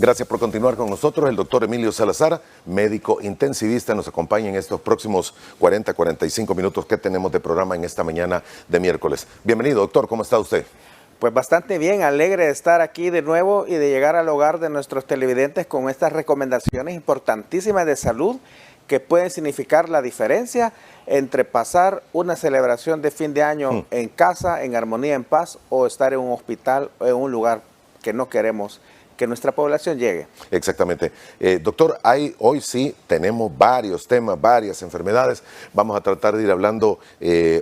Gracias por continuar con nosotros. El doctor Emilio Salazar, médico intensivista, nos acompaña en estos próximos 40-45 minutos que tenemos de programa en esta mañana de miércoles. Bienvenido, doctor. ¿Cómo está usted? Pues bastante bien, alegre de estar aquí de nuevo y de llegar al hogar de nuestros televidentes con estas recomendaciones importantísimas de salud que pueden significar la diferencia entre pasar una celebración de fin de año en casa, en armonía, en paz, o estar en un hospital o en un lugar que no queremos que nuestra población llegue. Exactamente. Doctor, hoy sí tenemos varios temas, varias enfermedades. Vamos a tratar de ir hablando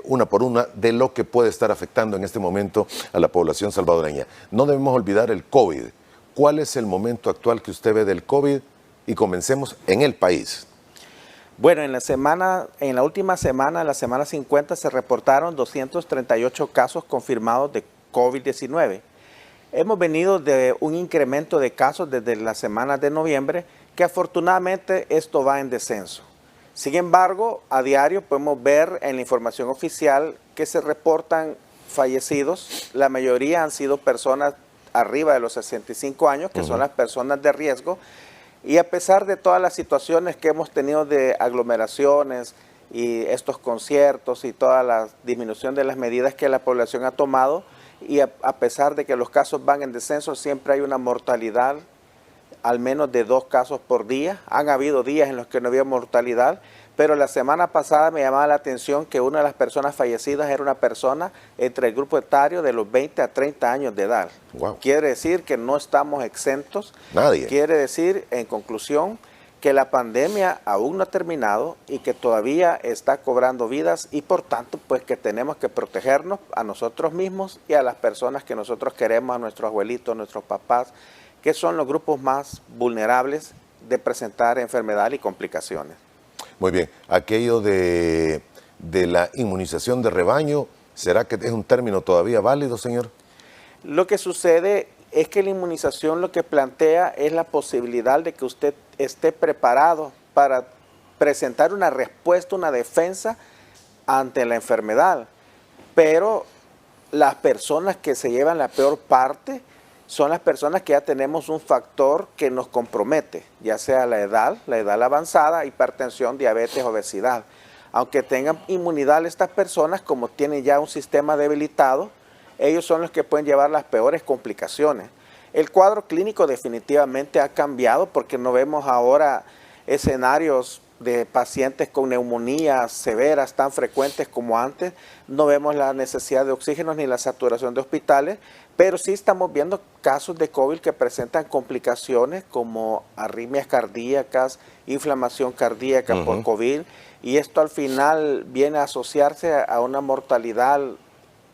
una por una de lo que puede estar afectando en este momento a la población salvadoreña. No debemos olvidar el COVID. ¿Cuál es el momento actual que usted ve del COVID? Y comencemos en el país. Bueno, en la última semana, la semana 50, se reportaron 238 casos confirmados de COVID-19. Hemos venido de un incremento de casos desde las semanas de noviembre, que afortunadamente esto va en descenso. Sin embargo, a diario podemos ver en la información oficial que se reportan fallecidos. La mayoría han sido personas arriba de los 65 años, que son las personas de riesgo. Y a pesar de todas las situaciones que hemos tenido de aglomeraciones y estos conciertos y toda la disminución de las medidas que la población ha tomado, y a pesar de que los casos van en descenso, siempre hay una mortalidad, al menos de 2 casos por día. Han habido días en los que no había mortalidad, pero la semana pasada me llamaba la atención que una de las personas fallecidas era una persona entre el grupo etario de los 20 a 30 años de edad. Wow. Quiere decir que no estamos exentos. Nadie. Quiere decir, en conclusión, que la pandemia aún no ha terminado y que todavía está cobrando vidas, y por tanto pues que tenemos que protegernos a nosotros mismos y a las personas que nosotros queremos, a nuestros abuelitos, nuestros papás, que son los grupos más vulnerables de presentar enfermedad y complicaciones. Muy bien. Aquello de la inmunización de rebaño, ¿será que es un término todavía válido, señor? Lo que sucede es que la inmunización lo que plantea es la posibilidad de que usted esté preparado para presentar una respuesta, una defensa ante la enfermedad. Pero las personas que se llevan la peor parte son las personas que ya tenemos un factor que nos compromete, ya sea la edad avanzada, hipertensión, diabetes, obesidad. Aunque tengan inmunidad estas personas, como tienen ya un sistema debilitado, ellos son los que pueden llevar las peores complicaciones. El cuadro clínico definitivamente ha cambiado porque no vemos ahora escenarios de pacientes con neumonías severas tan frecuentes como antes. No vemos la necesidad de oxígeno ni la saturación de hospitales, pero sí estamos viendo casos de COVID que presentan complicaciones como arritmias cardíacas, inflamación cardíaca por COVID, y esto al final viene a asociarse a una mortalidad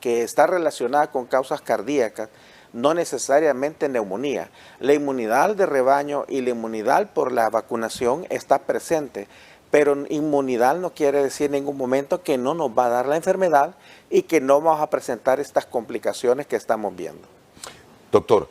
que está relacionada con causas cardíacas, no necesariamente neumonía. La inmunidad de rebaño y la inmunidad por la vacunación está presente, pero inmunidad no quiere decir en ningún momento que no nos va a dar la enfermedad y que no vamos a presentar estas complicaciones que estamos viendo. Doctor,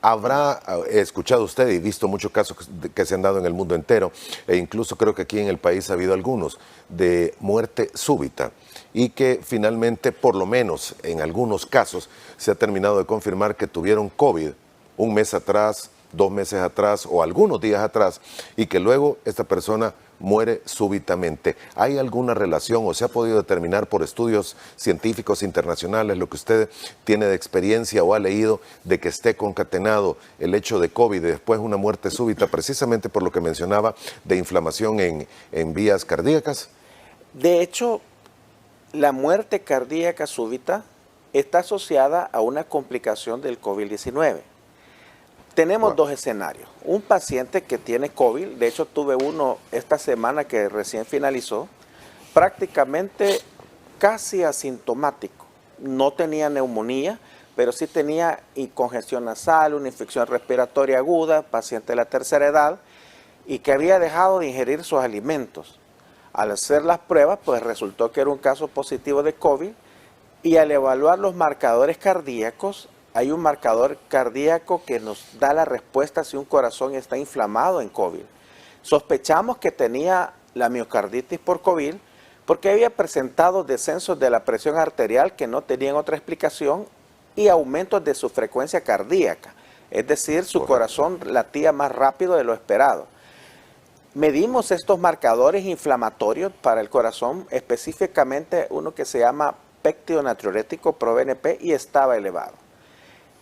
habrá escuchado usted y visto muchos casos que se han dado en el mundo entero, e incluso creo que aquí en el país ha habido algunos, de muerte súbita, y que finalmente, por lo menos en algunos casos, se ha terminado de confirmar que tuvieron COVID un mes atrás, 2 meses atrás o algunos días atrás, y que luego esta persona muere súbitamente. ¿Hay alguna relación o se ha podido determinar por estudios científicos internacionales, lo que usted tiene de experiencia o ha leído, de que esté concatenado el hecho de COVID y después una muerte súbita, precisamente por lo que mencionaba de inflamación en vías cardíacas? De hecho, la muerte cardíaca súbita está asociada a una complicación del COVID-19. Tenemos dos escenarios. Un paciente que tiene COVID, de hecho tuve uno esta semana que recién finalizó, prácticamente casi asintomático. No tenía neumonía, pero sí tenía congestión nasal, una infección respiratoria aguda, paciente de la tercera edad, y que había dejado de ingerir sus alimentos. Al hacer las pruebas, pues resultó que era un caso positivo de COVID, y al evaluar los marcadores cardíacos, hay un marcador cardíaco que nos da la respuesta si un corazón está inflamado en COVID. Sospechamos que tenía la miocarditis por COVID porque había presentado descensos de la presión arterial que no tenían otra explicación y aumentos de su frecuencia cardíaca. Es decir, su Correcto. corazón latía más rápido de lo esperado. Medimos estos marcadores inflamatorios para el corazón, específicamente uno que se llama péptido natriurético ProBNP, y estaba elevado.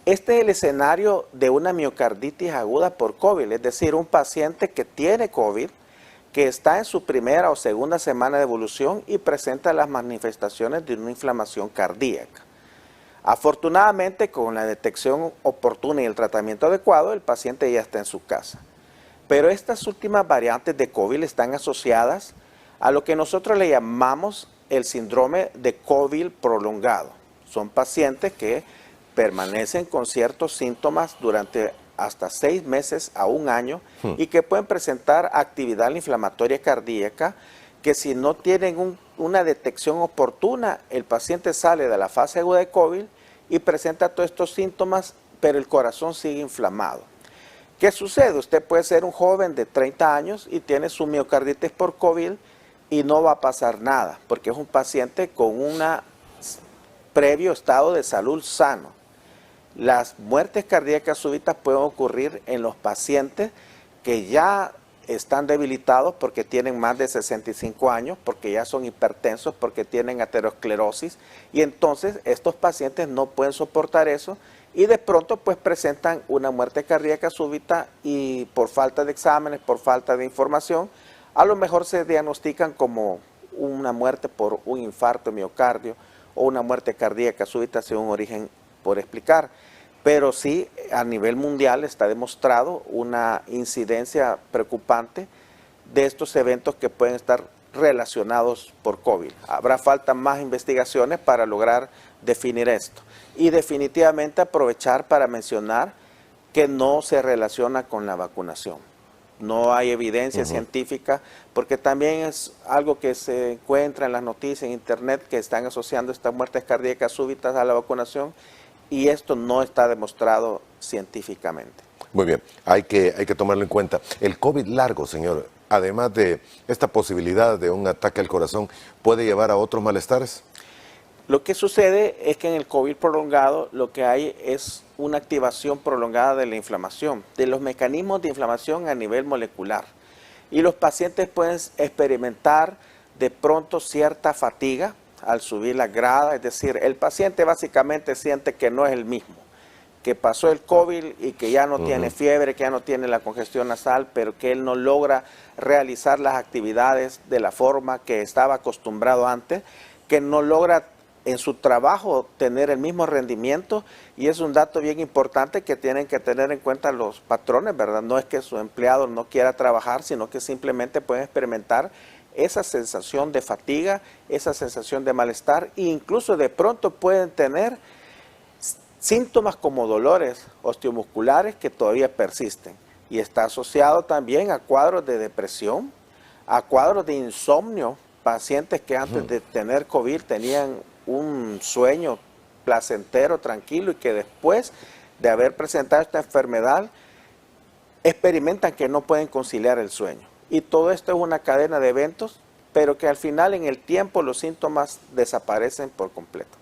Este es el escenario de una miocarditis aguda por COVID, es decir, un paciente que tiene COVID, que está en su primera o segunda semana de evolución y presenta las manifestaciones de una inflamación cardíaca. Afortunadamente, con la detección oportuna y el tratamiento adecuado, el paciente ya está en su casa. Pero estas últimas variantes de COVID están asociadas a lo que nosotros le llamamos el síndrome de COVID prolongado. Son pacientes que permanecen con ciertos síntomas durante hasta 6 meses a 1 año y que pueden presentar actividad inflamatoria cardíaca, que si no tienen una detección oportuna, el paciente sale de la fase aguda de COVID y presenta todos estos síntomas, pero el corazón sigue inflamado. ¿Qué sucede? Usted puede ser un joven de 30 años y tiene su miocarditis por COVID y no va a pasar nada, porque es un paciente con un previo estado de salud sano. Las muertes cardíacas súbitas pueden ocurrir en los pacientes que ya están debilitados porque tienen más de 65 años, porque ya son hipertensos, porque tienen aterosclerosis, y entonces estos pacientes no pueden soportar eso y de pronto pues presentan una muerte cardíaca súbita, y por falta de exámenes, por falta de información, a lo mejor se diagnostican como una muerte por un infarto de miocardio o una muerte cardíaca súbita sin un origen por explicar. Pero sí, a nivel mundial está demostrado una incidencia preocupante de estos eventos que pueden estar relacionados por COVID. Habrá falta más investigaciones para lograr definir esto. Y definitivamente aprovechar para mencionar que no se relaciona con la vacunación. No hay evidencia científica, porque también es algo que se encuentra en las noticias en internet, que están asociando estas muertes cardíacas súbitas a la vacunación, y esto no está demostrado científicamente. Muy bien, hay que tomarlo en cuenta. El COVID largo, señor, además de esta posibilidad de un ataque al corazón, ¿puede llevar a otros malestares? Lo que sucede es que en el COVID prolongado lo que hay es una activación prolongada de la inflamación, de los mecanismos de inflamación a nivel molecular. Y los pacientes pueden experimentar de pronto cierta fatiga al subir la grada, es decir, el paciente básicamente siente que no es el mismo, que pasó el COVID y que ya no tiene fiebre, que ya no tiene la congestión nasal, pero que él no logra realizar las actividades de la forma que estaba acostumbrado antes, que no logra en su trabajo tener el mismo rendimiento, y es un dato bien importante que tienen que tener en cuenta los patrones, ¿verdad? No es que su empleado no quiera trabajar, sino que simplemente pueden experimentar esa sensación de fatiga, esa sensación de malestar, e incluso de pronto pueden tener síntomas como dolores osteomusculares que todavía persisten, y está asociado también a cuadros de depresión, a cuadros de insomnio, pacientes que antes de tener COVID tenían un sueño placentero, tranquilo, y que después de haber presentado esta enfermedad experimentan que no pueden conciliar el sueño. Y todo esto es una cadena de eventos, pero que al final en el tiempo los síntomas desaparecen por completo.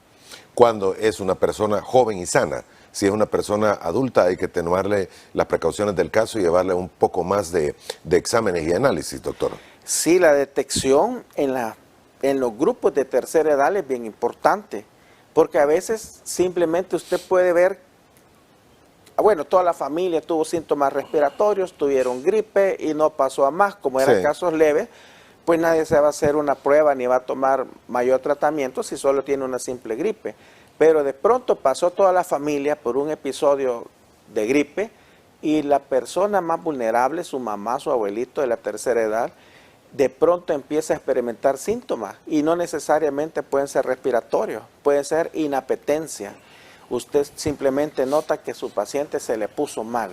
Cuando es una persona joven y sana, si es una persona adulta hay que tomarle las precauciones del caso y llevarle un poco más de exámenes y análisis, doctor. Sí, la detección en los grupos de tercera edad es bien importante, porque a veces simplemente usted puede ver, bueno, toda la familia tuvo síntomas respiratorios, tuvieron gripe y no pasó a más, como eran casos leves, pues nadie se va a hacer una prueba ni va a tomar mayor tratamiento si solo tiene una simple gripe. Pero de pronto pasó toda la familia por un episodio de gripe, y la persona más vulnerable, su mamá, su abuelito de la tercera edad, de pronto empieza a experimentar síntomas, y no necesariamente pueden ser respiratorios, pueden ser inapetencia. Usted simplemente nota que su paciente se le puso mal,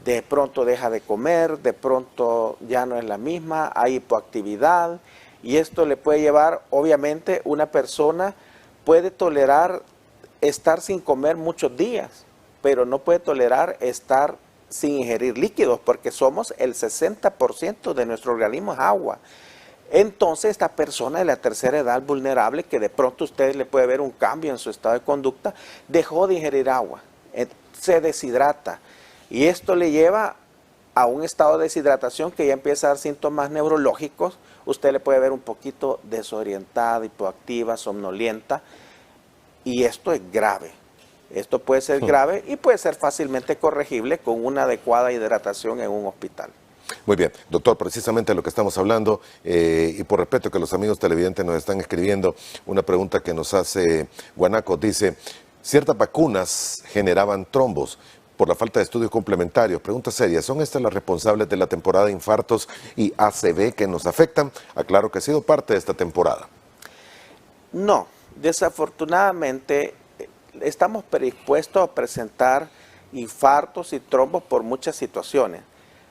de pronto deja de comer, de pronto ya no es la misma, hay hipoactividad, y esto le puede llevar, obviamente, una persona puede tolerar estar sin comer muchos días, pero no puede tolerar estar sin ingerir líquidos, porque somos el 60% de nuestro organismo es agua. Entonces esta persona de la tercera edad vulnerable, que de pronto usted le puede ver un cambio en su estado de conducta, dejó de ingerir agua, se deshidrata, Y esto le lleva a un estado de deshidratación que ya empieza a dar síntomas neurológicos. Usted le puede ver un poquito desorientada, hipoactiva, somnolienta, y esto es grave. Esto puede ser grave y puede ser fácilmente corregible con una adecuada hidratación en un hospital. Muy bien, doctor, precisamente de lo que estamos hablando, y por respeto que los amigos televidentes nos están escribiendo, una pregunta que nos hace Guanaco, dice, ciertas vacunas generaban trombos por la falta de estudios complementarios. Pregunta seria, ¿son estas las responsables de la temporada de infartos y ACV que nos afectan? Aclaro que ha sido parte de esta temporada. No, desafortunadamente estamos predispuestos a presentar infartos y trombos por muchas situaciones,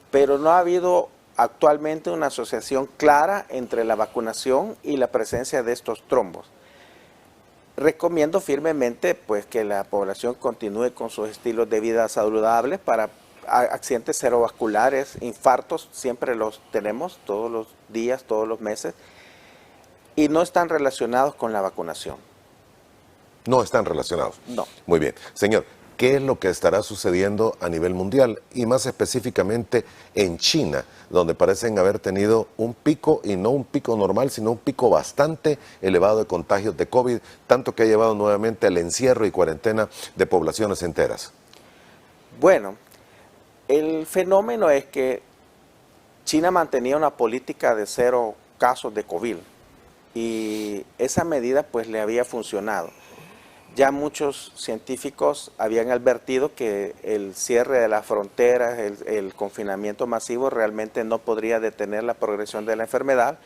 pero no ha habido actualmente una asociación clara entre la vacunación y la presencia de estos trombos. Recomiendo firmemente pues, que la población continúe con sus estilos de vida saludables para accidentes cerebrovasculares, infartos, siempre los tenemos todos los días, todos los meses, y no están relacionados con la vacunación. No están relacionados. No. Muy bien. Señor, ¿qué es lo que estará sucediendo a nivel mundial y más específicamente en China, donde parecen haber tenido un pico, y no un pico normal, sino un pico bastante elevado de contagios de COVID, tanto que ha llevado nuevamente al encierro y cuarentena de poblaciones enteras? Bueno, el fenómeno es que China mantenía una política de 0 casos de COVID y esa medida pues le había funcionado. Ya muchos científicos habían advertido que el cierre de las fronteras, el confinamiento masivo realmente no podría detener la progresión de la enfermedad,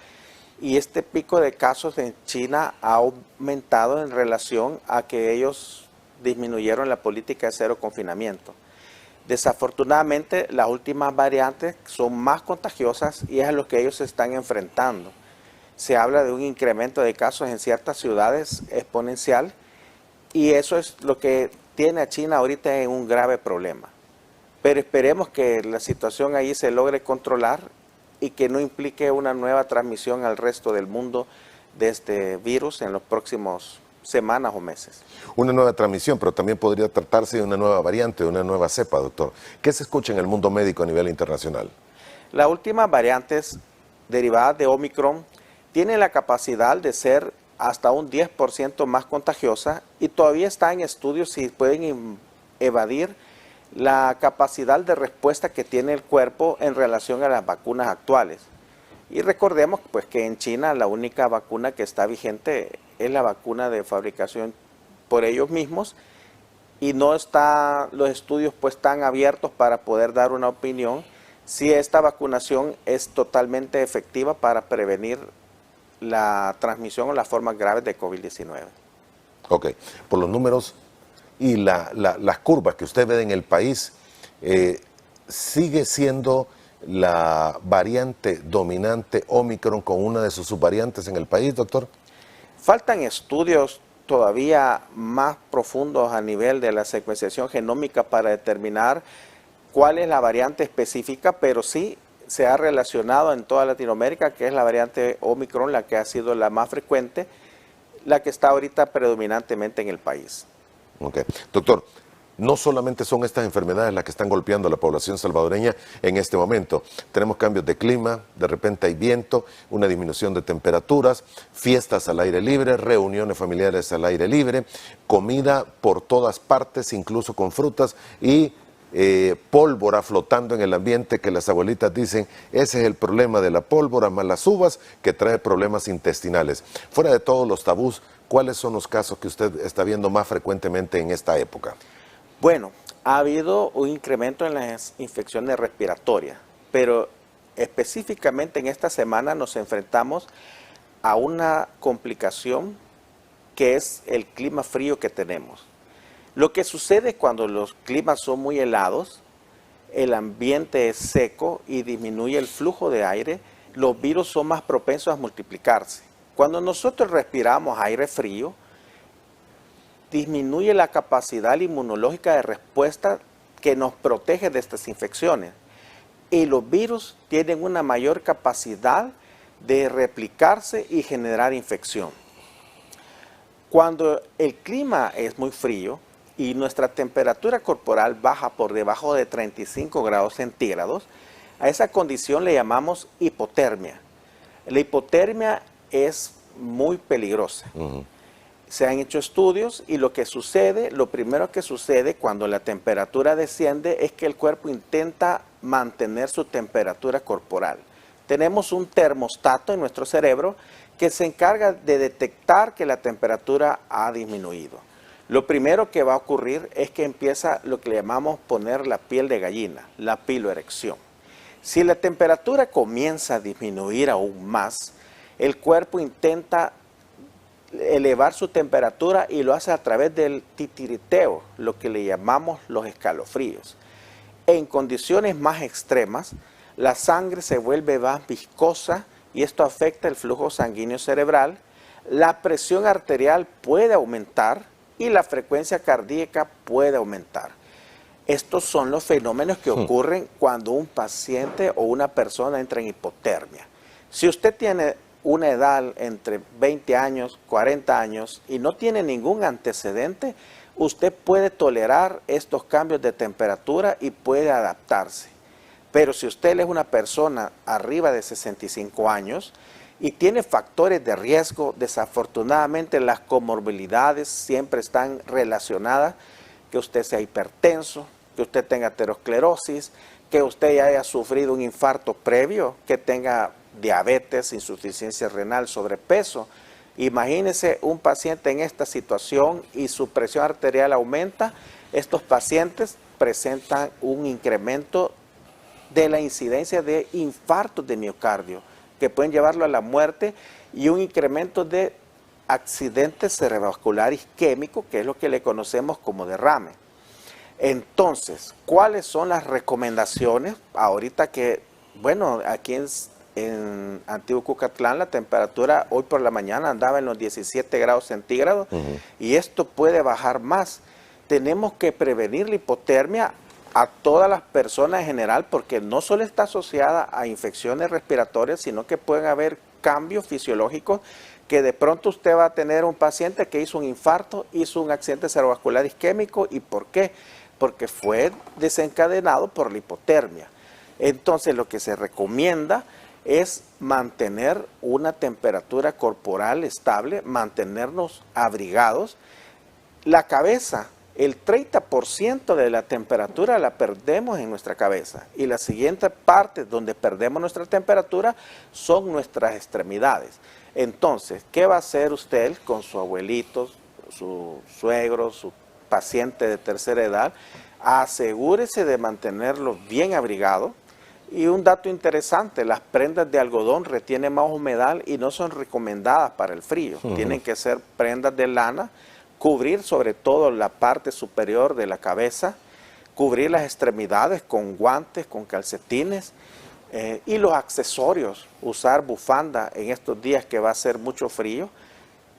y este pico de casos en China ha aumentado en relación a que ellos disminuyeron la política de 0 confinamiento. Desafortunadamente las últimas variantes son más contagiosas y es a lo que ellos se están enfrentando. Se habla de un incremento de casos en ciertas ciudades exponencial, y eso es lo que tiene a China ahorita en un grave problema. Pero esperemos que la situación ahí se logre controlar y que no implique una nueva transmisión al resto del mundo de este virus en los próximos semanas o meses. Una nueva transmisión, pero también podría tratarse de una nueva variante, de una nueva cepa, doctor. ¿Qué se escucha en el mundo médico a nivel internacional? Las últimas variantes derivadas de Omicron tienen la capacidad de ser hasta un 10% más contagiosa, y todavía está en estudios si pueden evadir la capacidad de respuesta que tiene el cuerpo en relación a las vacunas actuales. Y recordemos pues, que en China la única vacuna que está vigente es la vacuna de fabricación por ellos mismos, y no está los estudios pues tan abiertos para poder dar una opinión si esta vacunación es totalmente efectiva para prevenir la transmisión o las formas graves de COVID-19. Ok, por los números y las curvas que usted ve en el país, ¿sigue siendo la variante dominante Omicron con una de sus subvariantes en el país, doctor? Faltan estudios todavía más profundos a nivel de la secuenciación genómica para determinar cuál es la variante específica, pero sí se ha relacionado en toda Latinoamérica que es la variante Omicron la que ha sido la más frecuente, la que está ahorita predominantemente en el país. Ok. Doctor, no solamente son estas enfermedades las que están golpeando a la población salvadoreña en este momento. Tenemos cambios de clima, de repente hay viento, una disminución de temperaturas, fiestas al aire libre, reuniones familiares al aire libre, comida por todas partes, incluso con frutas, y pólvora flotando en el ambiente, que las abuelitas dicen, ese es el problema de la pólvora más las uvas, que trae problemas intestinales. Fuera de todos los tabús, ¿cuáles son los casos que usted está viendo más frecuentemente en esta época? Bueno, ha habido un incremento en las infecciones respiratorias, pero específicamente en esta semana nos enfrentamos a una complicación que es el clima frío que tenemos. Lo que sucede cuando los climas son muy helados, el ambiente es seco y disminuye el flujo de aire, los virus son más propensos a multiplicarse. Cuando nosotros respiramos aire frío, disminuye la capacidad inmunológica de respuesta que nos protege de estas infecciones. Y los virus tienen una mayor capacidad de replicarse y generar infección. Cuando el clima es muy frío, y nuestra temperatura corporal baja por debajo de 35 grados centígrados, a esa condición le llamamos hipotermia. La hipotermia es muy peligrosa. Se han hecho estudios y lo primero que sucede cuando la temperatura desciende es que el cuerpo intenta mantener su temperatura corporal. Tenemos un termostato en nuestro cerebro que se encarga de detectar que la temperatura ha disminuido. Lo primero que va a ocurrir es que empieza lo que le llamamos poner la piel de gallina, la piloerección. Si la temperatura comienza a disminuir aún más, el cuerpo intenta elevar su temperatura y lo hace a través del titiriteo, lo que le llamamos los escalofríos. En condiciones más extremas, la sangre se vuelve más viscosa y esto afecta el flujo sanguíneo cerebral, la presión arterial puede aumentar y la frecuencia cardíaca puede aumentar. Estos son los fenómenos que ocurren cuando un paciente o una persona entra en hipotermia. Si usted tiene una edad entre 20 años, 40 años y no tiene ningún antecedente, usted puede tolerar estos cambios de temperatura y puede adaptarse. Pero si usted es una persona arriba de 65 años y tiene factores de riesgo, desafortunadamente las comorbilidades siempre están relacionadas, que usted sea hipertenso, que usted tenga aterosclerosis, que usted ya haya sufrido un infarto previo, que tenga diabetes, insuficiencia renal, sobrepeso. Imagínese un paciente en esta situación y su presión arterial aumenta. Estos pacientes presentan un incremento de la incidencia de infartos de miocardio, que pueden llevarlo a la muerte, y un incremento de accidentes cerebrovascular isquémico, que es lo que le conocemos como derrame. Entonces, ¿cuáles son las recomendaciones? Ahorita que, bueno, aquí en Antiguo Cucatlán la temperatura hoy por la mañana andaba en los 17 grados centígrados y esto puede bajar más. Tenemos que prevenir la hipotermia a todas las personas en general, porque no solo está asociada a infecciones respiratorias, sino que pueden haber cambios fisiológicos, que de pronto usted va a tener un paciente que hizo un infarto, hizo un accidente cerebrovascular isquémico. ¿Y por qué? Porque fue desencadenado por la hipotermia. Entonces lo que se recomienda es mantener una temperatura corporal estable, mantenernos abrigados. La cabeza, el 30% de la temperatura la perdemos en nuestra cabeza, y la siguiente parte donde perdemos nuestra temperatura son nuestras extremidades. Entonces, ¿qué va a hacer usted con su abuelito, su suegro, su paciente de tercera edad? Asegúrese de mantenerlo bien abrigado. Y un dato interesante, las prendas de algodón retienen más humedad y no son recomendadas para el frío. Tienen que ser prendas de lana, cubrir sobre todo la parte superior de la cabeza, cubrir las extremidades con guantes, con calcetines, y los accesorios, usar bufanda en estos días que va a ser mucho frío,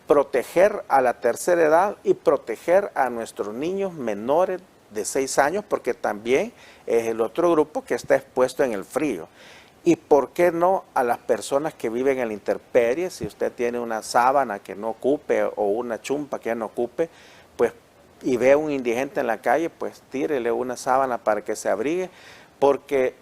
proteger a la tercera edad y proteger a nuestros niños menores de 6 años, porque también es el otro grupo que está expuesto en el frío. Y por qué no a las personas que viven en la intemperie. Si usted tiene una sábana que no ocupe o una chumpa que no ocupe, pues, y ve a un indigente en la calle, pues tírele una sábana para que se abrigue, porque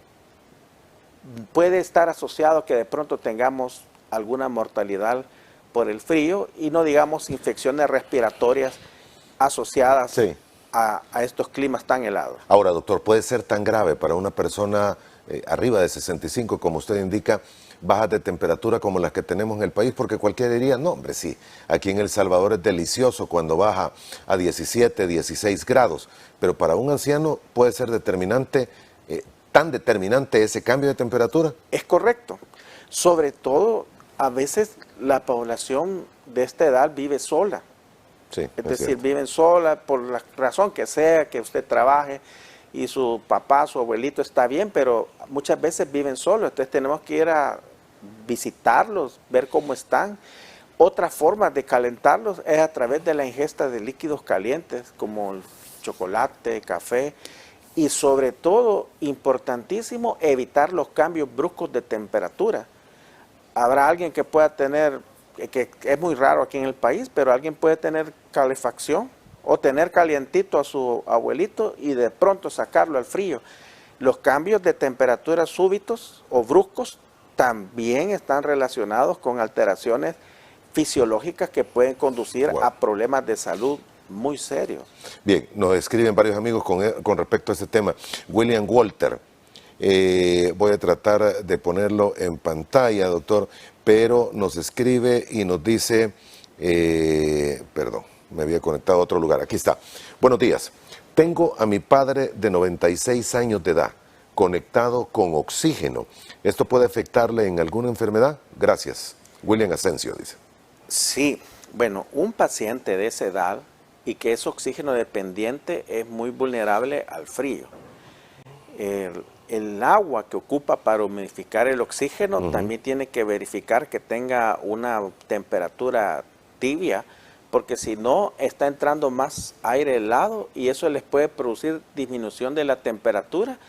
puede estar asociado que de pronto tengamos alguna mortalidad por el frío, y no digamos infecciones respiratorias asociadas a estos climas tan helados. Ahora, doctor, ¿puede ser tan grave para una persona arriba de 65, como usted indica, bajas de temperatura como las que tenemos en el país? Porque cualquiera diría, no, hombre, sí, aquí en El Salvador es delicioso cuando baja a 17, 16 grados, pero para un anciano puede ser determinante, tan determinante ese cambio de temperatura. Es correcto. Sobre todo, a veces la población de esta edad vive sola. Sí, es decir, viven sola por la razón que sea, que usted trabaje y su papá, su abuelito está bien, pero muchas veces viven solos. Entonces tenemos que ir a visitarlos, ver cómo están. Otra forma de calentarlos es a través de la ingesta de líquidos calientes como el chocolate, café, y sobre todo, importantísimo, evitar los cambios bruscos de temperatura. Habrá alguien que pueda tener, que es muy raro aquí en el país, pero alguien puede tener calefacción o tener calientito a su abuelito y de pronto sacarlo al frío. Los cambios de temperatura súbitos o bruscos también están relacionados con alteraciones fisiológicas que pueden conducir a problemas de salud muy serios. Bien, nos escriben varios amigos con respecto a este tema. William Walter, voy a tratar de ponerlo en pantalla, doctor, pero nos escribe y nos dice, perdón, me había conectado a otro lugar, aquí está. Buenos días, tengo a mi padre de 96 años de edad, conectado con oxígeno. ¿Esto puede afectarle en alguna enfermedad? Gracias. William Asensio dice. Sí, bueno, un paciente de esa edad y que es oxígeno dependiente es muy vulnerable al frío. El agua que ocupa para humidificar el oxígeno también tiene que verificar que tenga una temperatura tibia, porque si no está entrando más aire helado y eso les puede producir disminución de la temperatura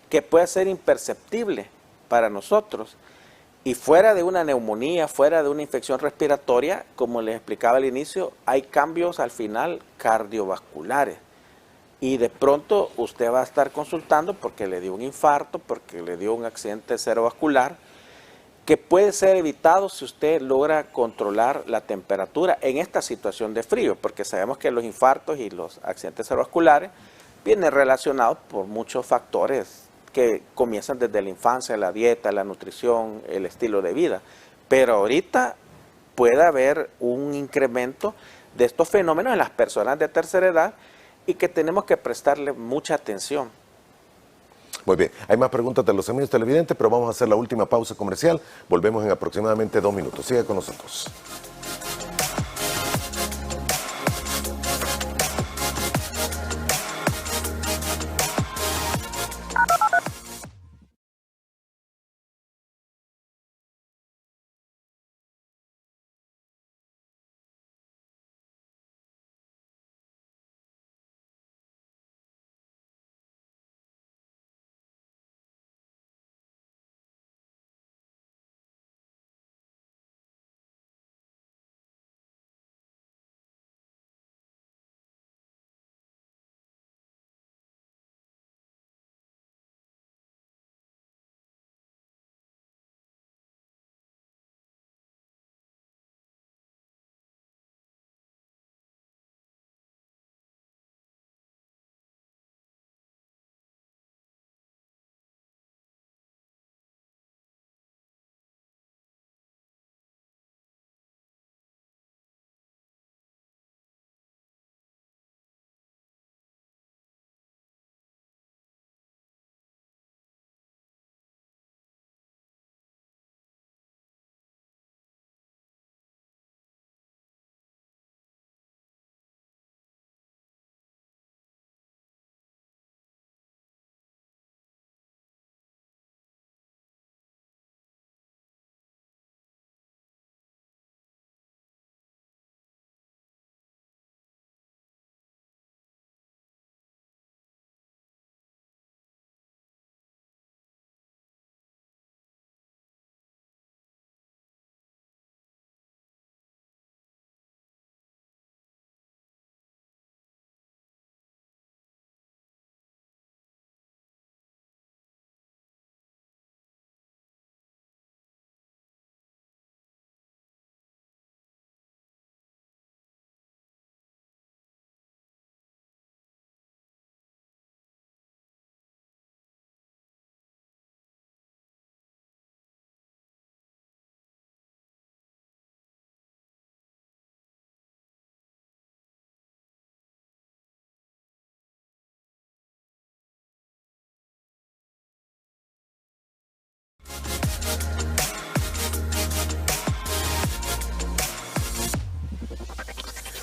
que puede ser imperceptible para nosotros. Y fuera de una neumonía, fuera de una infección respiratoria, como les explicaba al inicio, hay cambios al final cardiovasculares. Y de pronto usted va a estar consultando porque le dio un infarto, porque le dio un accidente cerebrovascular, que puede ser evitado si usted logra controlar la temperatura en esta situación de frío, porque sabemos que los infartos y los accidentes cerebrovasculares vienen relacionados por muchos factores que comienzan desde la infancia, la dieta, la nutrición, el estilo de vida. Pero ahorita puede haber un incremento de estos fenómenos en las personas de tercera edad y que tenemos que prestarle mucha atención. Muy bien, hay más preguntas de los amigos televidentes, pero vamos a hacer la última pausa comercial. Volvemos en aproximadamente 2 minutos. Siga con nosotros.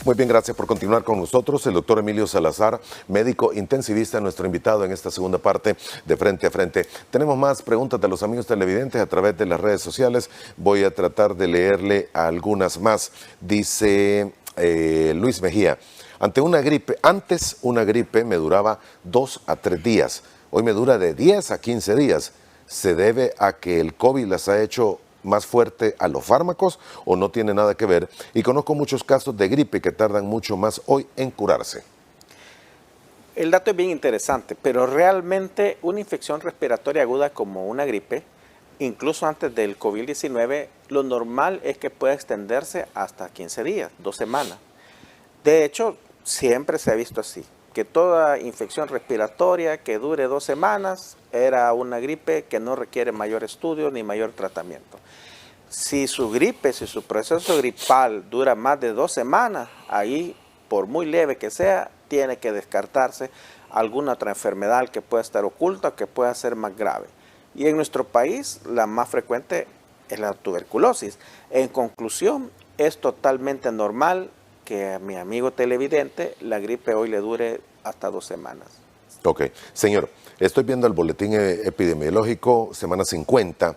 Muy bien, gracias por continuar con nosotros. El doctor Emilio Salazar, médico intensivista, nuestro invitado en esta segunda parte de Frente a Frente. Tenemos más preguntas de los amigos televidentes a través de las redes sociales. Voy a tratar de leerle algunas más. Dice Luis Mejía, antes una gripe me duraba 2 a 3 días. Hoy me dura de 10 a 15 días. ¿Se debe a que el COVID las ha hecho más fuerte a los fármacos o no tiene nada que ver? Y conozco muchos casos de gripe que tardan mucho más hoy en curarse. El dato es bien interesante, pero realmente una infección respiratoria aguda como una gripe, incluso antes del COVID-19, lo normal es que pueda extenderse hasta 15 días, 2 semanas. De hecho, siempre se ha visto así, que toda infección respiratoria que dure 2 semanas era una gripe que no requiere mayor estudio ni mayor tratamiento. Si su gripe, si su proceso gripal dura más de 2 semanas, ahí, por muy leve que sea, tiene que descartarse alguna otra enfermedad que pueda estar oculta o que pueda ser más grave. Y en nuestro país, la más frecuente es la tuberculosis. En conclusión, es totalmente normal que a mi amigo televidente la gripe hoy le dure hasta 2 semanas. Ok. Señor, estoy viendo el boletín epidemiológico, semana 50,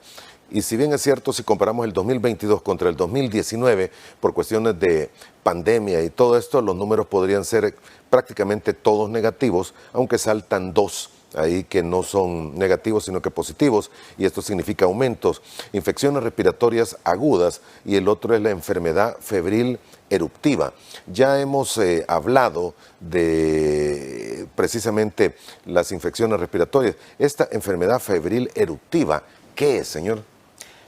y si bien es cierto, si comparamos el 2022 contra el 2019, por cuestiones de pandemia y todo esto, los números podrían ser prácticamente todos negativos, aunque saltan 2 ahí que no son negativos sino que positivos, y esto significa aumentos, infecciones respiratorias agudas, y el otro es la enfermedad febril eruptiva. Ya hemos hablado de precisamente las infecciones respiratorias. Esta enfermedad febril eruptiva, ¿qué es, señor?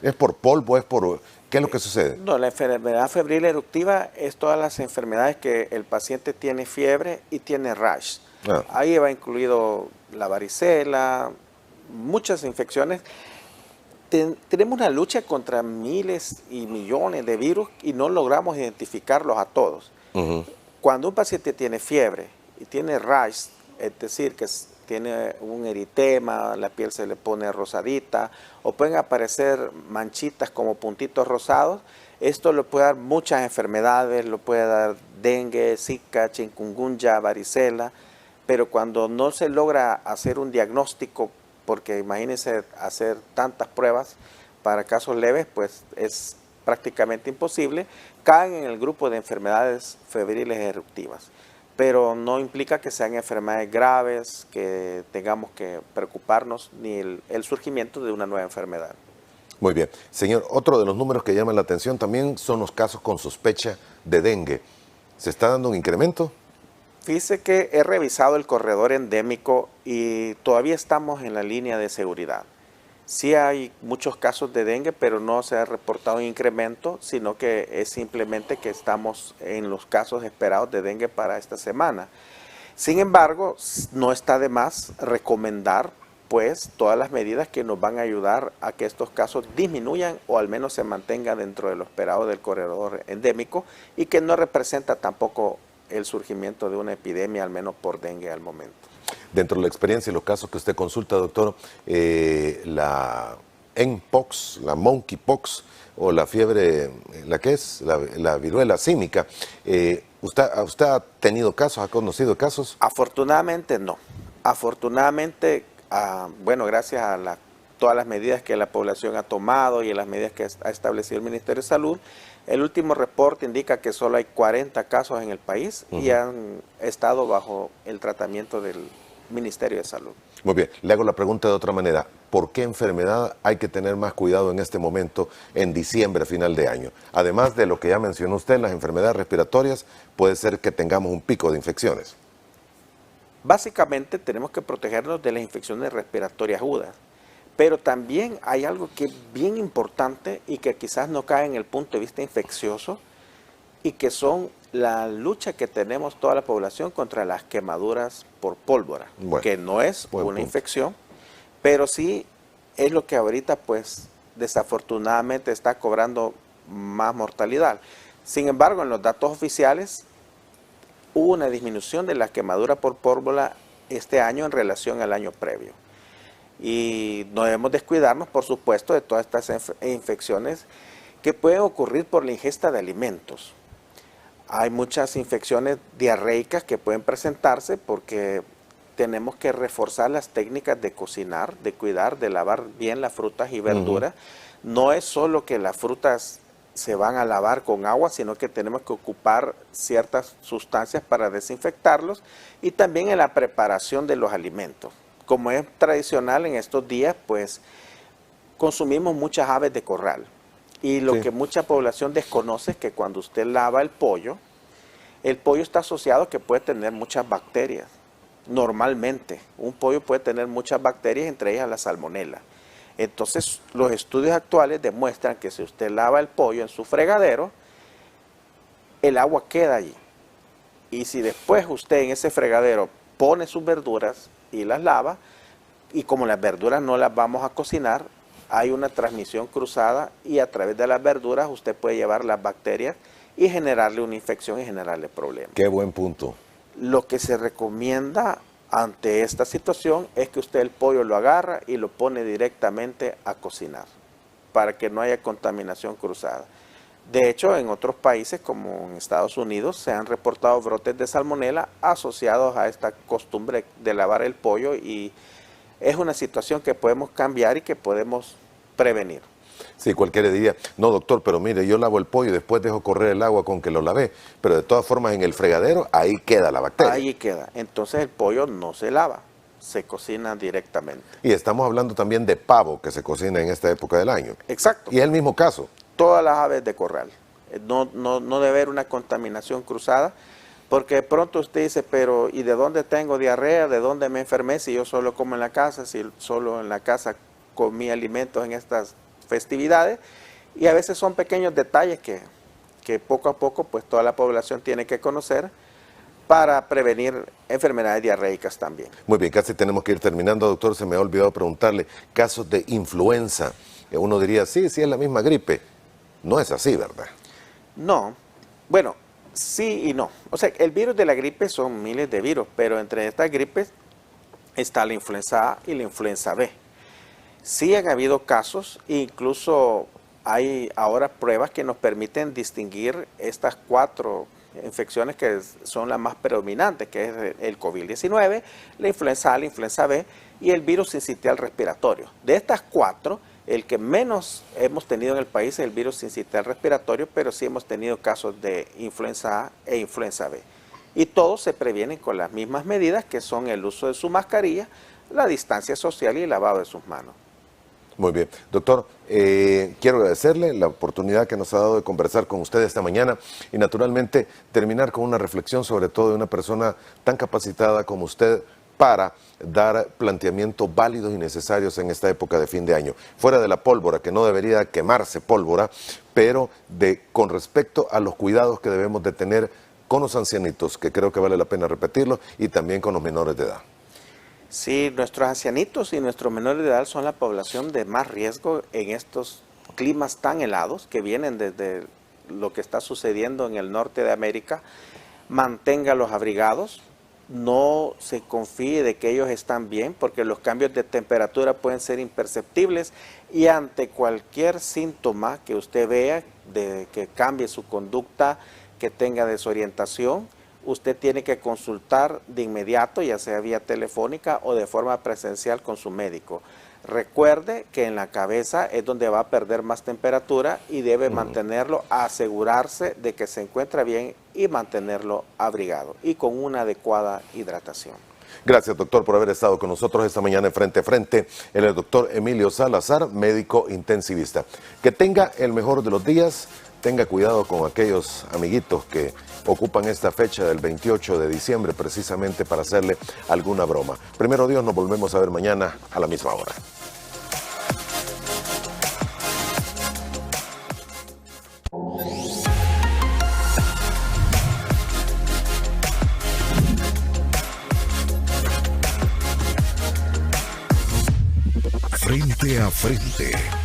¿Es por polvo? ¿Es por qué es lo que sucede? No, la enfermedad febril eruptiva es todas las enfermedades que el paciente tiene fiebre y tiene rash. Ahí va incluido la varicela, muchas infecciones. Tenemos una lucha contra miles y millones de virus y no logramos identificarlos a todos. Cuando un paciente tiene fiebre y tiene rash, es decir, que tiene un eritema, la piel se le pone rosadita, o pueden aparecer manchitas como puntitos rosados, esto le puede dar muchas enfermedades, lo puede dar dengue, zika, chikungunya, varicela, pero cuando no se logra hacer un diagnóstico, porque imagínense hacer tantas pruebas para casos leves, pues es prácticamente imposible, caen en el grupo de enfermedades febriles eruptivas. Pero no implica que sean enfermedades graves, que tengamos que preocuparnos, ni el surgimiento de una nueva enfermedad. Muy bien. Señor, otro de los números que llama la atención también son los casos con sospecha de dengue. ¿Se está dando un incremento? Fíjese que he revisado el corredor endémico y todavía estamos en la línea de seguridad. Sí hay muchos casos de dengue, pero no se ha reportado un incremento, sino que es simplemente que estamos en los casos esperados de dengue para esta semana. Sin embargo, no está de más recomendar pues todas las medidas que nos van a ayudar a que estos casos disminuyan o al menos se mantengan dentro de lo esperado del corredor endémico y que no representa tampoco el surgimiento de una epidemia, al menos por dengue al momento. Dentro de la experiencia y los casos que usted consulta, doctor, la Mpox, la monkeypox o la fiebre, ¿la qué es? La viruela símica. ¿Usted ha tenido casos, ha conocido casos? Afortunadamente no. Afortunadamente, bueno, gracias a todas las medidas que la población ha tomado y a las medidas que ha establecido el Ministerio de Salud, el último reporte indica que solo hay 40 casos en el país y han estado bajo el tratamiento del Ministerio de Salud. Muy bien, le hago la pregunta de otra manera. ¿Por qué enfermedad hay que tener más cuidado en este momento, en diciembre, final de año? Además de lo que ya mencionó usted, las enfermedades respiratorias, puede ser que tengamos un pico de infecciones. Básicamente tenemos que protegernos de las infecciones respiratorias agudas. Pero también hay algo que es bien importante y que quizás no cae en el punto de vista infeccioso y que son la lucha que tenemos toda la población contra las quemaduras por pólvora, que no es una infección, pero sí es lo que ahorita pues desafortunadamente está cobrando más mortalidad. Sin embargo, en los datos oficiales hubo una disminución de la quemadura por pólvora este año en relación al año previo. Y no debemos descuidarnos, por supuesto, de todas estas infecciones que pueden ocurrir por la ingesta de alimentos. Hay muchas infecciones diarreicas que pueden presentarse porque tenemos que reforzar las técnicas de cocinar, de cuidar, de lavar bien las frutas y verduras. No es solo que las frutas se van a lavar con agua, sino que tenemos que ocupar ciertas sustancias para desinfectarlos y también en la preparación de los alimentos. Como es tradicional en estos días, pues consumimos muchas aves de corral. Y lo Sí. que mucha población desconoce es que cuando usted lava el pollo está asociado a que puede tener muchas bacterias. Normalmente, un pollo puede tener muchas bacterias, entre ellas la salmonela. Entonces, los estudios actuales demuestran que si usted lava el pollo en su fregadero, el agua queda allí. Y si después usted en ese fregadero pone sus verduras y las lava, y como las verduras no las vamos a cocinar, hay una transmisión cruzada y a través de las verduras usted puede llevar las bacterias y generarle una infección y generarle problemas. Qué buen punto. Lo que se recomienda ante esta situación es que usted el pollo lo agarra y lo pone directamente a cocinar para que no haya contaminación cruzada. De hecho, en otros países como en Estados Unidos se han reportado brotes de salmonela asociados a esta costumbre de lavar el pollo y es una situación que podemos cambiar y que podemos prevenir. Sí, cualquiera diría, no doctor, pero mire, yo lavo el pollo y después dejo correr el agua con que lo lavé, pero de todas formas en el fregadero ahí queda la bacteria. Ahí queda. Entonces el pollo no se lava, se cocina directamente. Y estamos hablando también de pavo que se cocina en esta época del año. Exacto. Y es el mismo caso. Todas las aves de corral. No debe haber una contaminación cruzada, porque de pronto usted dice, pero ¿y de dónde tengo diarrea? ¿De dónde me enfermé si yo solo como en la casa? Si solo en la casa comí alimentos en estas festividades. Y a veces son pequeños detalles que poco a poco pues toda la población tiene que conocer para prevenir enfermedades diarreicas también. Muy bien, casi tenemos que ir terminando, doctor. Se me ha olvidado preguntarle, casos de influenza. Uno diría, sí, es la misma gripe. No es así, ¿verdad? No, bueno, sí y no. O sea, el virus de la gripe son miles de virus, pero entre estas gripes está la influenza A y la influenza B. Sí han habido casos, incluso hay ahora pruebas que nos permiten distinguir estas 4 infecciones que son las más predominantes, que es el COVID-19, la influenza A, la influenza B y el virus sincitial respiratorio. De estas 4, el que menos hemos tenido en el país es el virus sincitial respiratorio, pero sí hemos tenido casos de influenza A e influenza B. Y todos se previenen con las mismas medidas, que son el uso de su mascarilla, la distancia social y el lavado de sus manos. Muy bien. Doctor, quiero agradecerle la oportunidad que nos ha dado de conversar con usted esta mañana y naturalmente terminar con una reflexión sobre todo de una persona tan capacitada como usted para dar planteamientos válidos y necesarios en esta época de fin de año. Fuera de la pólvora, que no debería quemarse pólvora, pero con respecto a los cuidados que debemos de tener con los ancianitos, que creo que vale la pena repetirlo, y también con los menores de edad. Sí, nuestros ancianitos y nuestros menores de edad son la población de más riesgo en estos climas tan helados que vienen desde lo que está sucediendo en el norte de América. Manténgalos abrigados, no se confíe de que ellos están bien porque los cambios de temperatura pueden ser imperceptibles y ante cualquier síntoma que usted vea de que cambie su conducta, que tenga desorientación, usted tiene que consultar de inmediato, ya sea vía telefónica o de forma presencial con su médico. Recuerde que en la cabeza es donde va a perder más temperatura y debe mantenerlo, asegurarse de que se encuentra bien y mantenerlo abrigado y con una adecuada hidratación. Gracias, doctor, por haber estado con nosotros esta mañana en Frente a Frente. Él es el doctor Emilio Salazar, médico intensivista. Que tenga el mejor de los días. Tenga cuidado con aquellos amiguitos que ocupan esta fecha del 28 de diciembre precisamente para hacerle alguna broma. Primero Dios, nos volvemos a ver mañana a la misma hora. Frente a Frente.